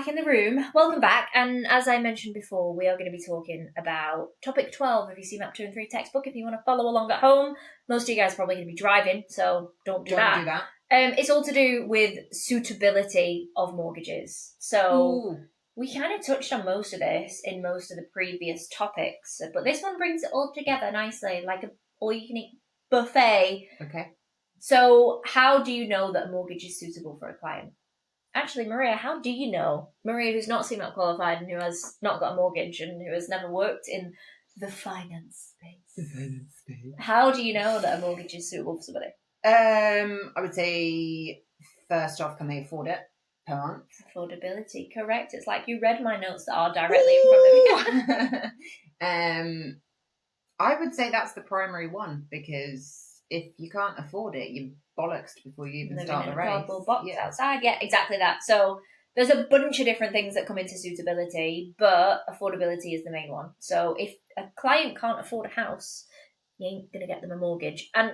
in the room. Welcome back. And as I mentioned before, we are going to be talking about topic 12 of your CeMAP 2 and 3 textbook. If you want to follow along at home, most of you guys are probably going to be driving, so don't do that. It's all to do with suitability of mortgages. So we kind of touched on most of this in most of the previous topics, but this one brings it all together nicely, like a all-you-can-eat buffet. Okay. So how do you know that a mortgage is suitable for a client? Actually, Maria, how do you know? Maria, who's not CeMAP qualified and who has not got a mortgage and who has never worked in the finance space. How do you know that a mortgage is suitable for somebody? I would say, first off, can they afford it per month? Affordability, correct. It's like you read my notes that are directly in front of you. I would say that's the primary one, because if you can't afford it, you're bollocksed before you even start the race. Living in a cardboard box outside, yeah, exactly that. So there's a bunch of different things that come into suitability, but affordability is the main one. So if a client can't afford a house, you ain't going to get them a mortgage. And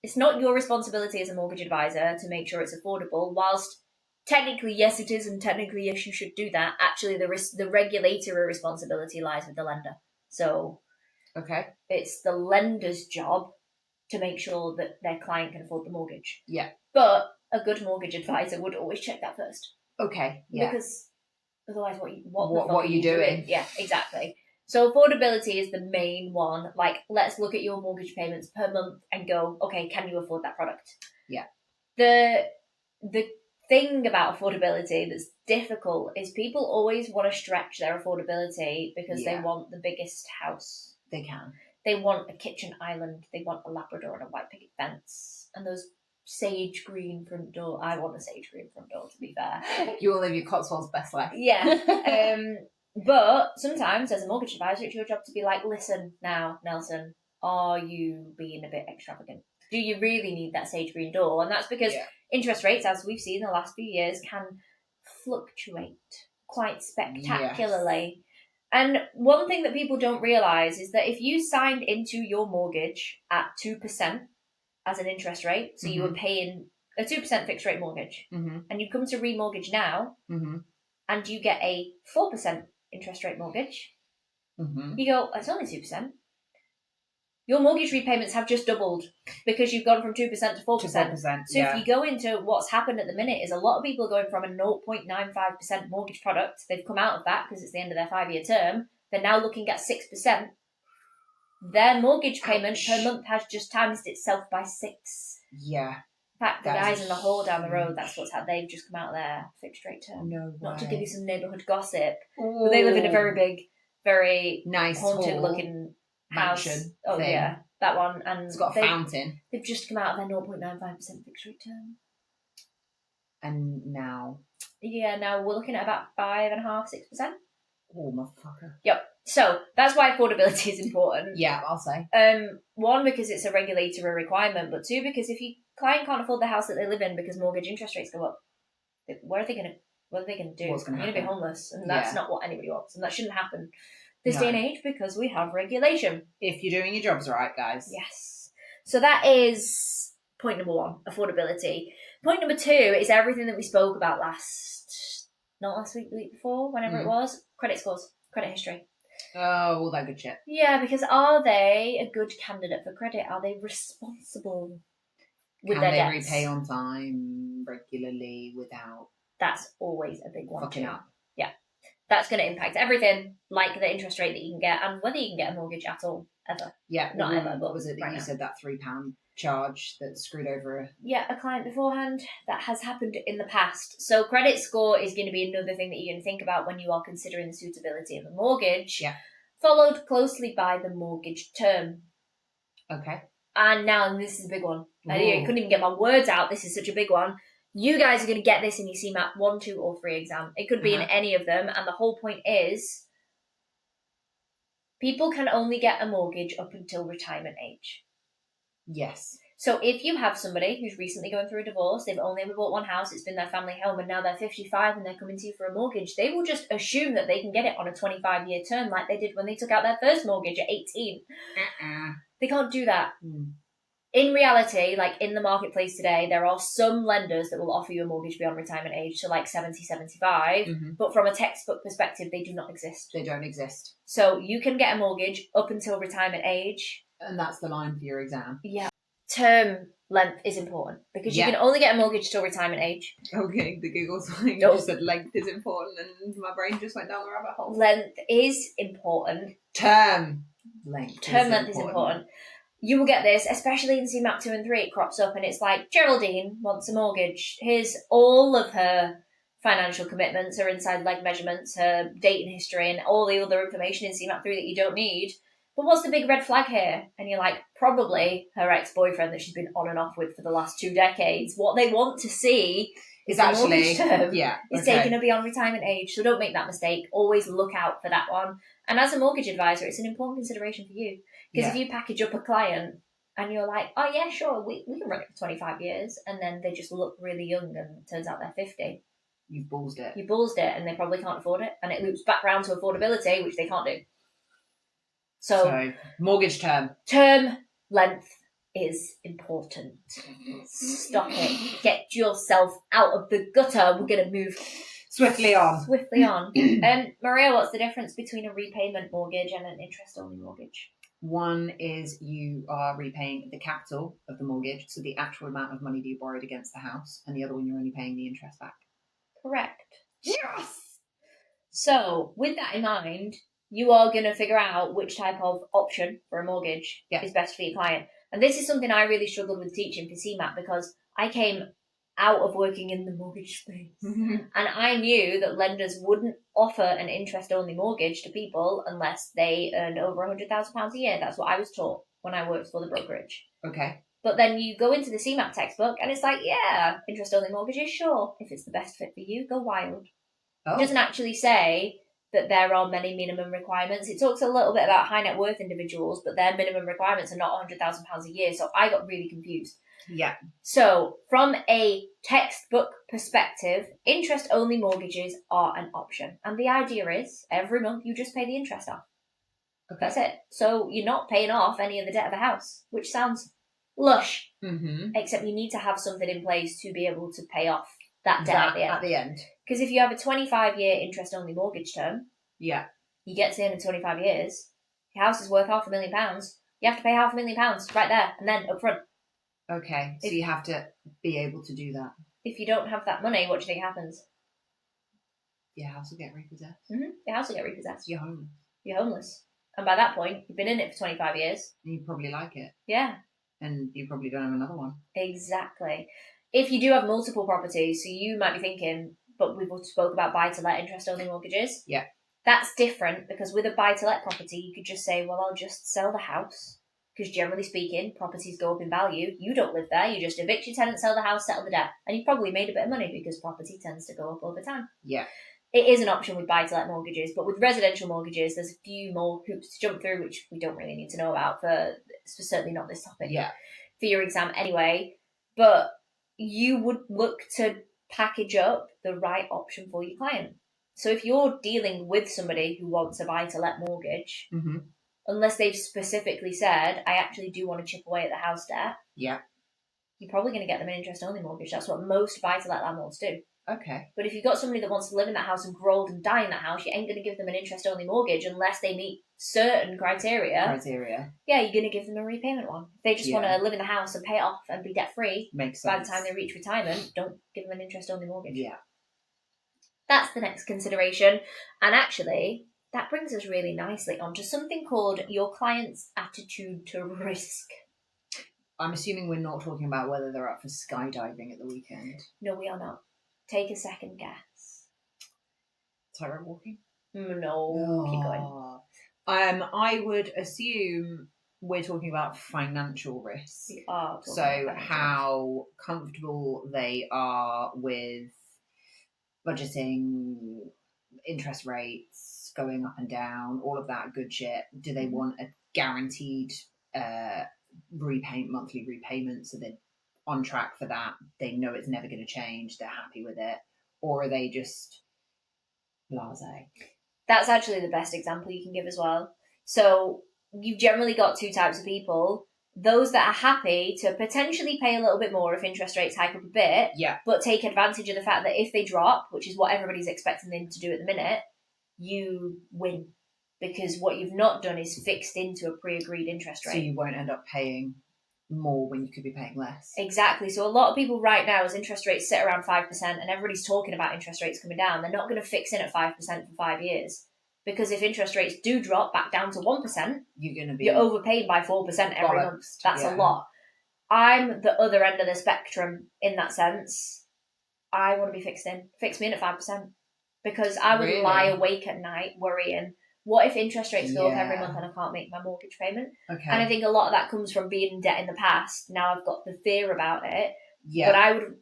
it's not your responsibility as a mortgage advisor to make sure it's affordable, whilst technically, yes, it is, and technically, yes, you should do that. Actually, the regulatory responsibility lies with the lender. So okay, it's the lender's job to make sure that their client can afford the mortgage. Yeah. But a good mortgage advisor would always check that first. Okay, yeah. Because otherwise, what are you doing? Yeah, exactly. So affordability is the main one. Like, let's look at your mortgage payments per month and go, okay, can you afford that product? Yeah. The thing about affordability that's difficult is people always want to stretch their affordability because they want the biggest house they can. They want a kitchen island. They want a Labrador and a white picket fence. And those sage green front door. I want a sage green front door, to be fair. You will live your Cotswolds best life. Yeah. But sometimes, as a mortgage advisor, it's your job to be like, listen now, Nelson, are you being a bit extravagant? Do you really need that sage green door? And that's because interest rates, as we've seen in the last few years, can fluctuate quite spectacularly. Yes. And one thing that people don't realise is that if you signed into your mortgage at 2% as an interest rate, so you were paying a 2% fixed rate mortgage, and you come to remortgage now, and you get a 4% interest rate mortgage, you go, it's only 2%. Your mortgage repayments have just doubled because you've gone from 2% to 4%. So if you go into what's happened at the minute is a lot of people are going from a 0.95% mortgage product. They've come out of that because it's the end of their 5-year term. They're now looking at 6%. Their mortgage payment per month has just times itself by 6. Yeah. In fact, the guys in the hall down the road, that's what's happened. They've just come out of their fixed rate term. No way. Not to give you some neighbourhood gossip, but they live in a very big, very nice haunted looking house. Oh thing. Yeah, that one. And it's got a fountain. They've just come out of their 0.95% fixed rate term. And now? Yeah, now we're looking at about 5.5%, 6%. Oh, motherfucker. Yep. So that's why affordability is important. Yeah, I'll say. 1, because it's a regulatory requirement, but 2, because if your client can't afford the house that they live in because mortgage interest rates go up, what are they going to do? What's going to happen? You're going to be homeless, and that's not what anybody wants, and that shouldn't happen this day and age because we have regulation. If you're doing your jobs right, guys. Yes. So that is point number 1, affordability. Point number 2 is everything that we spoke about not last week, the week before, whenever it was, credit scores, credit history. Oh, all that good shit. Yeah, because are they a good candidate for credit? Are they responsible with their debts? Can they repay on time regularly without... That's always a big one. Fucking up. Yeah. That's going to impact everything, like the interest rate that you can get and whether you can get a mortgage at all, ever. Yeah. Not ever, but what was it that you said, that £3 charge that screwed over a client beforehand? That has happened in the past. So credit score is going to be another thing that you're going to think about when you are considering the suitability of a mortgage. Yeah. Followed closely by the mortgage term. Okay. And now this is a big one. I couldn't even get my words out. This is such a big one. You guys are going to get this in your CeMAP 1, 2, or 3 exam. It could be in any of them. And the whole point is people can only get a mortgage up until retirement age. Yes. So if you have somebody who's recently going through a divorce, they've only ever bought one house, it's been their family home, and now they're 55 and they're coming to you for a mortgage, they will just assume that they can get it on a 25-year term like they did when they took out their first mortgage at 18. They can't do that. In reality, like in the marketplace today, there are some lenders that will offer you a mortgage beyond retirement age to like 70, 75. Mm-hmm. But from a textbook perspective, they do not exist. They don't exist. So you can get a mortgage up until retirement age. And that's the line for your exam. Yeah. Term length is important because you can only get a mortgage till retirement age. Okay, the Google sign just said length is important and my brain just went down the rabbit hole. Length is important. Term length is important. You will get this, especially in CeMAP 2 and 3, it crops up and it's like, Geraldine wants a mortgage. Here's all of her financial commitments, her inside leg measurements, her dating history, and all the other information in CeMAP 3 that you don't need. But what's the big red flag here? And you're like, probably her ex-boyfriend that she's been on and off with for the last 2 decades. What they want to see is actually term. Is taking her beyond retirement age. So don't make that mistake. Always look out for that one. And as a mortgage advisor, it's an important consideration for you. Because if you package up a client and you're like, oh yeah, sure, we can run it for 25 years, and then they just look really young and it turns out they're 50. You've ballsed it. You ballsed it, and they probably can't afford it. And it loops back round to affordability, which they can't do. So mortgage term. Term length is important. Stop it. Get yourself out of the gutter. We're going to move swiftly on. Maria, what's the difference between a repayment mortgage and an interest-only mortgage? One is you are repaying the capital of the mortgage, so the actual amount of money that you borrowed against the house, and the other one you're only paying the interest back. Correct. Yes! So, with that in mind, you are going to figure out which type of option for a mortgage is best for your client. And this is something I really struggled with teaching for CeMAP because I came out of working in the mortgage space. And I knew that lenders wouldn't offer an interest-only mortgage to people unless they earned over £100,000 a year. That's what I was taught when I worked for the brokerage. Okay. But then you go into the CeMAP textbook and it's like, yeah, interest-only mortgages, sure. If it's the best fit for you, go wild. It doesn't actually say that there are many minimum requirements. It talks a little bit about high net worth individuals, but their minimum requirements are not £100,000 a year. So I got really confused. Yeah. So from a textbook perspective, interest-only mortgages are an option. And the idea is every month you just pay the interest off. Okay. That's it. So you're not paying off any of the debt of the house, which sounds lush. Mm-hmm. Except you need to have something in place to be able to pay off that debt at the end. Because if you have a 25-year interest-only mortgage term, you get to the end of 25 years, your house is worth £500,000, you have to pay £500,000 right there and then up front. Okay, so you have to be able to do that. If you don't have that money, what do you think happens? Your house will get repossessed. Mm-hmm. Your house will get repossessed. You're homeless. You're homeless. And by that point, you've been in it for 25 years. And you probably like it. Yeah. And you probably don't have another one. Exactly. If you do have multiple properties, so you might be thinking, but we've spoke about buy-to-let interest-only mortgages. Yeah. That's different because with a buy-to-let property, you could just say, well, I'll just sell the house. Because generally speaking, properties go up in value. You don't live there. You just evict your tenant, sell the house, settle the debt. And you've probably made a bit of money because property tends to go up over time. Yeah. It is an option with buy-to-let mortgages, but with residential mortgages, there's a few more hoops to jump through, which we don't really need to know about for certainly not this topic. Yeah. For your exam anyway. But you would look to package up the right option for your client. So if you're dealing with somebody who wants a buy-to-let mortgage, unless they've specifically said, I actually do want to chip away at the house debt, you're probably going to get them an interest-only mortgage. That's what most buy-to-let landlords do. Okay. But if you've got somebody that wants to live in that house and grow old and die in that house, you ain't going to give them an interest-only mortgage unless they meet certain criteria. Yeah, you're going to give them a repayment one. If they just want to live in the house and pay it off and be debt-free Makes by sense. the time they reach retirement, don't give them an interest-only mortgage. Yeah. That's the next consideration. And actually, that brings us really nicely onto something called your client's attitude to risk. I'm assuming we're not talking about whether they're up for skydiving at the weekend. No, we are not. Take a second guess. Tightrope walking? No, keep going. I would assume we're talking about financial risk. We are. So how comfortable they are with budgeting, interest rates going up and down, all of that good shit. Do they want a guaranteed monthly repayment so they're on track for that? They know it's never going to change. They're happy with it. Or are they just blasé? That's actually the best example you can give as well. So you've generally got two types of people. those that are happy to potentially pay a little bit more if interest rates hike up a bit, but take advantage of the fact that if they drop, which is what everybody's expecting them to do at the minute, you win. Because what you've not done is fixed into a pre-agreed interest rate. So you won't end up paying more when you could be paying less. Exactly. So a lot of people right now, as interest rates sit around 5% and everybody's talking about interest rates coming down, they're not going to fix in at 5% for 5 years. Because if interest rates do drop back down to 1%, you're overpaid by 4% every month. That's a lot. I'm the other end of the spectrum in that sense. I want to be fixed in. Fix me in at 5%. Because I would lie awake at night worrying, what if interest rates go up every month and I can't make my mortgage payment? Okay. And I think a lot of that comes from being in debt in the past. Now I've got the fear about it. Yeah. But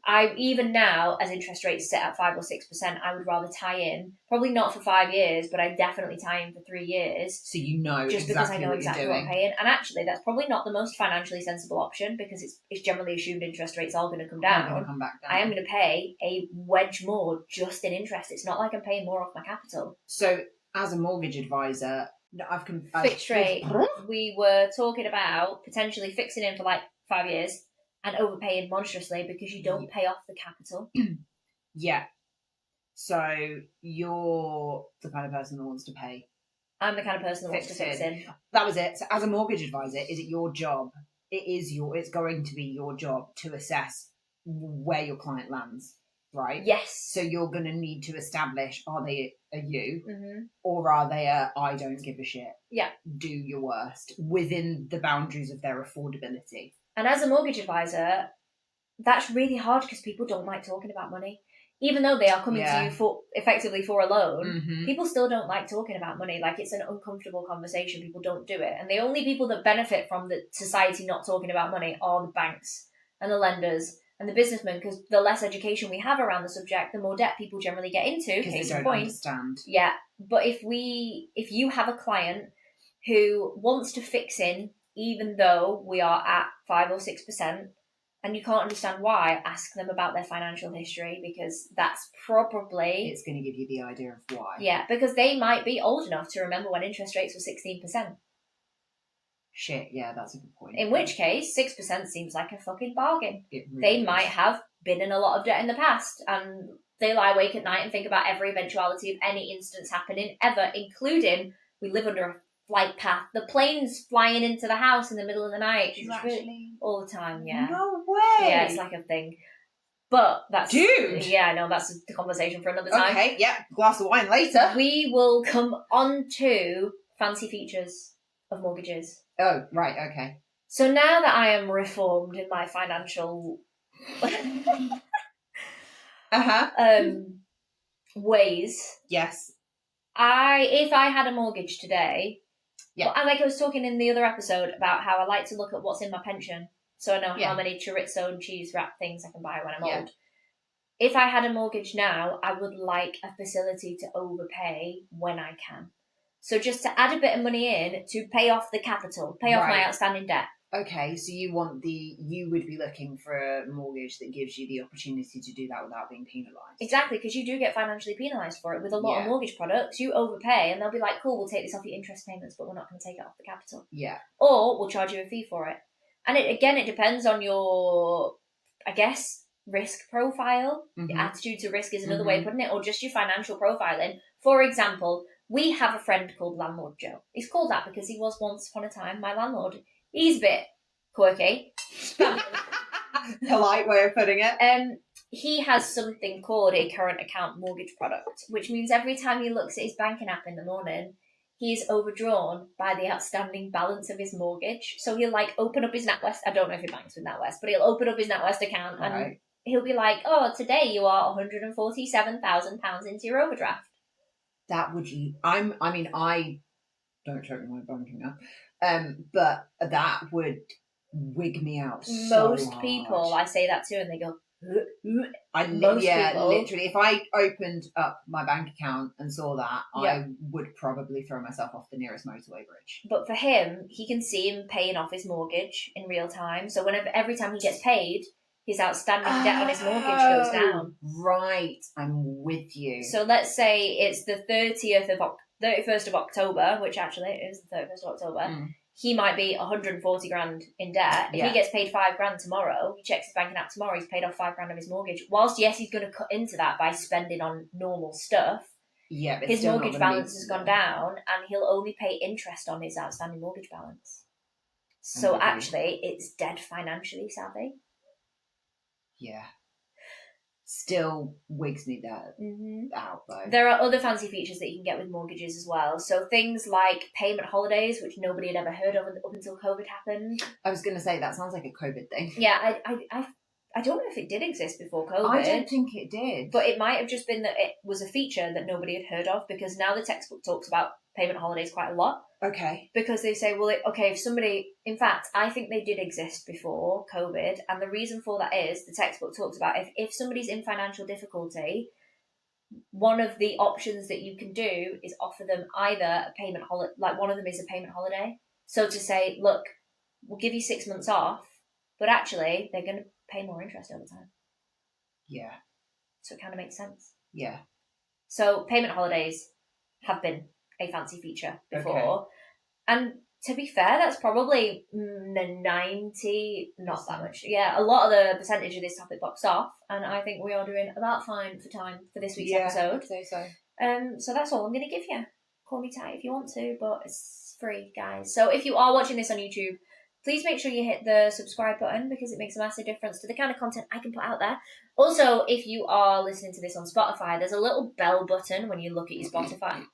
I even now, as interest rates sit at 5 or 6%, I would rather tie in. Probably not for 5 years, but I'd definitely tie in for 3 years. So you know just because I know exactly what I'm paying. And actually, that's probably not the most financially sensible option because it's generally assumed interest rates are going to come down. Come back down. I am going to pay a wedge more just in interest. It's not like I'm paying more off my capital. So as a mortgage advisor, fixed rate. We were talking about potentially fixing in for like 5 years and overpaying monstrously because you don't pay off the capital. Yeah. So you're the kind of person that wants to pay. I'm the kind of person that wants to fix in. That was it. So as a mortgage advisor, is it your job? It's going to be your job to assess where your client lands. Right? Yes. So you're going to need to establish, are they a you or are they a I don't give a shit? Yeah. Do your worst within the boundaries of their affordability. And as a mortgage advisor, that's really hard because people don't like talking about money. Even though they are coming to you effectively for a loan, people still don't like talking about money. Like, it's an uncomfortable conversation. People don't do it. And the only people that benefit from the society not talking about money are the banks and the lenders and the businessmen, because the less education we have around the subject, the more debt people generally get into. Because they don't understand. Yeah, but if you have a client who wants to fix in, even though we are at 5 or 6%, and you can't understand why, ask them about their financial history, because that's probably... It's going to give you the idea of why. Yeah, because they might be old enough to remember when interest rates were 16%. Shit, yeah, that's a good point. In which case, 6% seems like a fucking bargain. Really they might have been in a lot of debt in the past, and they lie awake at night and think about every eventuality of any instance happening ever, including we live under a flight path. The plane's flying into the house in the middle of the night. Actually, all the time, yeah. No way! Yeah, it's like a thing. But that's... Dude! Yeah, no, that's the conversation for another time. Okay, yeah, glass of wine later. We will come on to fancy features of mortgages. Oh, right, okay. So now that I am reformed in my financial ways, yes, if I had a mortgage today, and like I was talking in the other episode about how I like to look at what's in my pension, so I know how many chorizo and cheese wrap things I can buy when I'm old. If I had a mortgage now, I would like a facility to overpay when I can. So just to add a bit of money in to pay off the capital, pay off my outstanding debt. Okay, so you would be looking for a mortgage that gives you the opportunity to do that without being penalised. Exactly, because you do get financially penalised for it. With a lot of mortgage products, you overpay and they'll be like, cool, we'll take this off your interest payments, but we're not going to take it off the capital. Yeah. Or we'll charge you a fee for it. And it depends on your, I guess, risk profile. Your attitude to risk is another way of putting it, or just your financial profiling. For example, we have a friend called Landlord Joe. He's called that because he was once upon a time my landlord. He's a bit quirky. Polite way of putting it. He has something called a current account mortgage product, which means every time he looks at his banking app in the morning, he's overdrawn by the outstanding balance of his mortgage. So he'll open up his NatWest. I don't know if he banks with NatWest, but he'll open up his NatWest account and he'll be like, oh, today you are £147,000 into your overdraft. That would I don't check my banking app, but that would wig me out. Most people, I say that to, and they go. People, literally. If I opened up my bank account and saw that, I would probably throw myself off the nearest motorway bridge. But for him, he can see him paying off his mortgage in real time. So every time he gets paid, his outstanding debt on his mortgage goes down. Right, I'm with you. So let's say it's the 31st of October, which actually is the 31st of October. he might be 140 grand in debt. If he gets paid 5 grand tomorrow, he checks his banking app tomorrow, he's paid off 5 grand of his mortgage. Whilst, yes, he's going to cut into that by spending on normal stuff, but his mortgage balance has gone down and he'll only pay interest on his outstanding mortgage balance. So actually, it's dead financially, Savvy. Yeah. Still wigs me that out, though. There are other fancy features that you can get with mortgages as well. So things like payment holidays, which nobody had ever heard of up until COVID happened. I was going to say, that sounds like a COVID thing. Yeah, I don't know if it did exist before COVID. I don't think it did. But it might have just been that it was a feature that nobody had heard of, because now the textbook talks about payment holidays quite a lot. Okay. Because they say, well, if somebody... In fact, I think they did exist before COVID, and the reason for that is the textbook talks about if somebody's in financial difficulty, one of the options that you can do is offer them either a payment holiday... Like, one of them is a payment holiday. So to say, look, we'll give you 6 months off, but actually they're going to pay more interest over time. Yeah. So it kind of makes sense. Yeah. So payment holidays have been a fancy feature before. Okay. And to be fair, that's probably 90, not that much. Yeah, a lot of the percentage of this topic boxed off, and I think we are doing about fine for time for this week's episode. I'd say so. So that's all I'm going to give you. Call me tight if you want to, but it's free, guys. So if you are watching this on YouTube, please make sure you hit the subscribe button, because it makes a massive difference to the kind of content I can put out there. Also, if you are listening to this on Spotify, there's a little bell button when you look at your Spotify.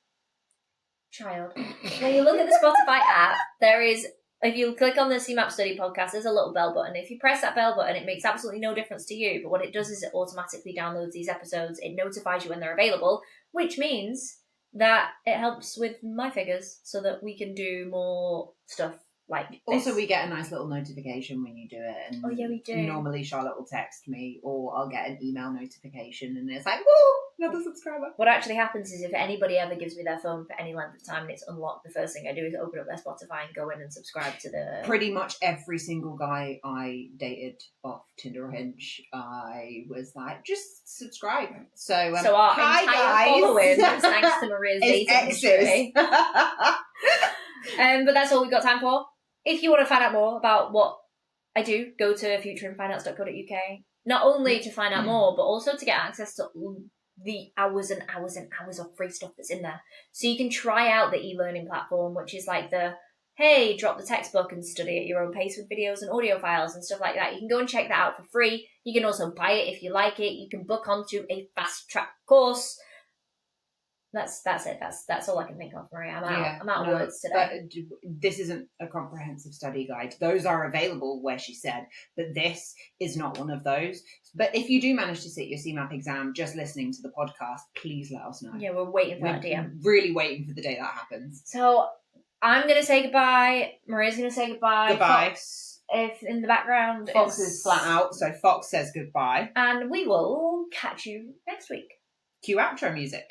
When you look at the Spotify app, there is, if you click on the CeMAP Study podcast, there's a little bell button. If you press that bell button, it makes absolutely no difference to you. But what it does is it automatically downloads these episodes. It notifies you when they're available, which means that it helps with my figures so that we can do more stuff. Like also, we get a nice little notification when you do it. And we do. Normally, Charlotte will text me, or I'll get an email notification, and it's like, woo, another subscriber. What actually happens is if anybody ever gives me their phone for any length of time and it's unlocked, the first thing I do is open up their Spotify and go in and subscribe to the... Pretty much every single guy I dated off Tinder or Hinge, I was like, just subscribe. So our hi entire following, thanks to Maria's dating history. But that's all we've got time for. If you want to find out more about what I do, go to futureandfinance.co.uk. Not only to find out more, but also to get access to the hours and hours and hours of free stuff that's in there. So you can try out the e-learning platform, which is like the, hey, drop the textbook and study at your own pace with videos and audio files and stuff like that. You can go and check that out for free. You can also buy it if you like it. You can book onto a fast track course. That's it. That's all I can think of, Maria. I'm out of words today. But this isn't a comprehensive study guide. Those are available where she said, but this is not one of those. But if you do manage to sit your CeMAP exam just listening to the podcast, please let us know. Yeah, we're waiting for that DM. Really waiting for the day that happens. So I'm going to say goodbye. Maria's going to say goodbye. Goodbye. Fox, if in the background, Fox is flat out, so Fox says goodbye. And we will catch you next week. Cue outro music.